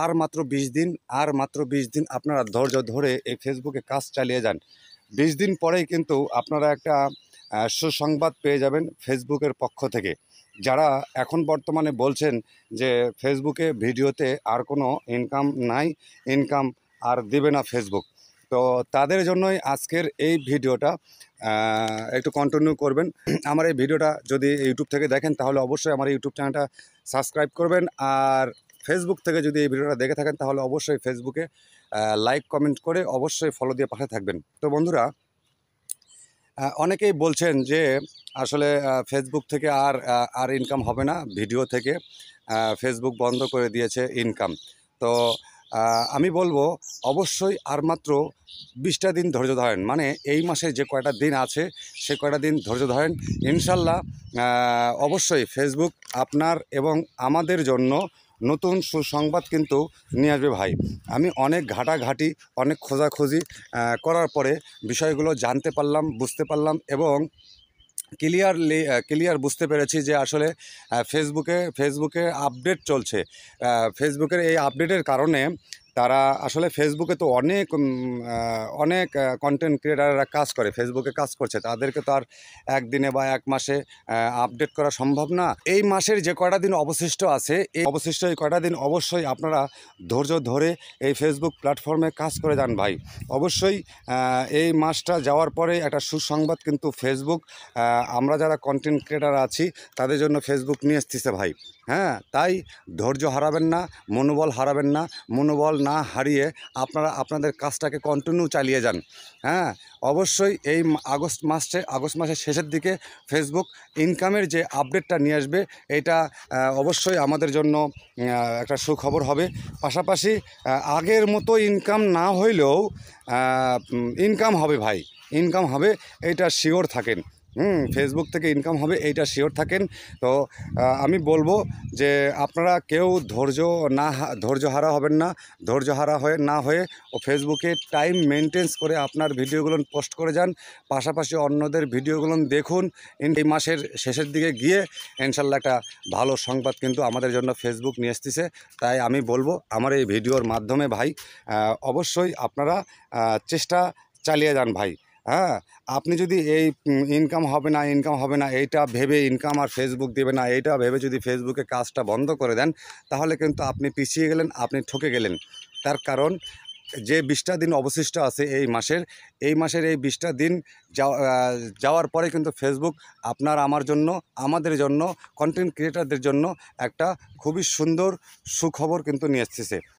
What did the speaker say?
আর মাত্র ২০ দিন, আর মাত্র ২০ দিন আপনারা ধৈর্য ধরে এই ফেসবুকে কাজ চালিয়ে যান। ২০ দিন পরেই কিন্তু আপনারা একটা সুসংবাদ পেয়ে যাবেন ফেসবুকের পক্ষ থেকে। যারা এখন বর্তমানে বলছেন যে ফেসবুকে ভিডিওতে আর কোনো ইনকাম নাই, ইনকাম আর দেবে না ফেসবুক, তো তাদের জন্যই আজকের এই ভিডিওটা। একটু কন্টিনিউ করবেন। আমার এই ভিডিওটা যদি ইউটিউব থেকে দেখেন তাহলে অবশ্যই আমার ইউটিউব চ্যানেলটা সাবস্ক্রাইব করবেন, আর ফেসবুক থেকে যদি এই ভিডিওটা দেখে থাকেন তাহলে অবশ্যই ফেসবুকে লাইক কমেন্ট করে অবশ্যই ফলো দিয়ে পাশে থাকবেন। তো বন্ধুরা, অনেকেই বলছেন যে আসলে ফেসবুক থেকে আর ইনকাম হবে না, ভিডিও থেকে ফেসবুক বন্ধ করে দিয়েছে ইনকাম। তো আমি বলবো অবশ্যই আর মাত্র ২০টা দিন ধৈর্য ধরেন, মানে এই মাসে যে কয়টা দিন আছে সে কয়টা দিন ধৈর্য ধরেন। ইনশাল্লাহ অবশ্যই ফেসবুক আপনার এবং আমাদের জন্য নতুন সুসংবাদ কিন্তু নিয়ে আসবে ভাই। আমি অনেক ঘাটাঘাটি, অনেক খোঁজাখুঁজি করার পরে বিষয়গুলো জানতে পারলাম, বুঝতে পারলাম এবং ক্লিয়ার বুঝতে পেরেছি যে আসলে ফেসবুকে আপডেট চলছে। ফেসবুকের এই আপডেটের কারণে তারা আসলে ফেসবুকে তো অনেক কন্টেন্ট ক্রিয়েটাররা কাজ করে, ফেসবুকে কাজ করছে, তাদেরকে তো আর একদিনে বা এক মাসে আপডেট করা সম্ভব না। এই মাসের যে কয়টা দিন অবশিষ্ট আছে, এই কয়টা দিন অবশ্যই আপনারা ধৈর্য ধরে এই ফেসবুক প্ল্যাটফর্মে কাজ করে যান ভাই। অবশ্যই এই মাসটা যাওয়ার পরে একটা সুসংবাদ কিন্তু ফেসবুক, আমরা যারা কন্টেন্ট ক্রিয়েটার আছি তাদের জন্য ফেসবুক নিয়ে আসতেছে ভাই। হ্যাঁ, তাই ধৈর্য হারাবেন না, মনোবল হারাবেন না। মনোবল না হারিয়ে আপনারা আপনাদের কাজটাকে কন্টিনিউ চালিয়ে যান। হ্যাঁ, অবশ্যই এই আগস্ট মাসের শেষের দিকে ফেসবুক ইনকামের যে আপডেটটা নিয়ে আসবে, এটা অবশ্যই আমাদের জন্য একটা সুখবর হবে। পাশাপাশি আগের মতো ইনকাম না হইলেও ইনকাম হবে ভাই, ইনকাম হবে, এইটা শিওর থাকেন। ফেসবুক থেকে ইনকাম হবে এইটা শিওর থাকেন। তো আমি বলবো যে আপনারা কেউ ধৈর্য হারা হবেন না। ধৈর্য হারা না হয়ে ও ফেসবুকে টাইম মেনটেন্স করে আপনার ভিডিওগুলো পোস্ট করে যান। পাশাপাশি অন্যদের ভিডিওগুলো দেখুন। এই মাসের শেষের দিকে গিয়ে ইনশাল্লাহ একটা ভালো সংবাদ কিন্তু আমাদের জন্য ফেসবুক নিয়ে আসতেছে। তাই আমি বলবো আমার এই ভিডিওর মাধ্যমে ভাই, অবশ্যই আপনারা চেষ্টা চালিয়ে যান ভাই। হ্যাঁ, আপনি যদি এই ইনকাম হবে না এইটা ভেবে, ইনকাম আর ফেসবুক দেবে না এইটা ভেবে যদি ফেসবুকে কাজটা বন্ধ করে দেন, তাহলে কিন্তু আপনি পিছিয়ে গেলেন, আপনি ঠকে গেলেন। তার কারণ যে ২০টা দিন অবশিষ্ট আছে এই মাসের এই ২০টা দিন যাওয়ার পরে কিন্তু ফেসবুক আপনার আমার জন্য, আমাদের জন্য, কন্টেন্ট ক্রিয়েটারদের জন্য একটা খুবই সুন্দর সুখবর কিন্তু নিয়ে আসতেছে।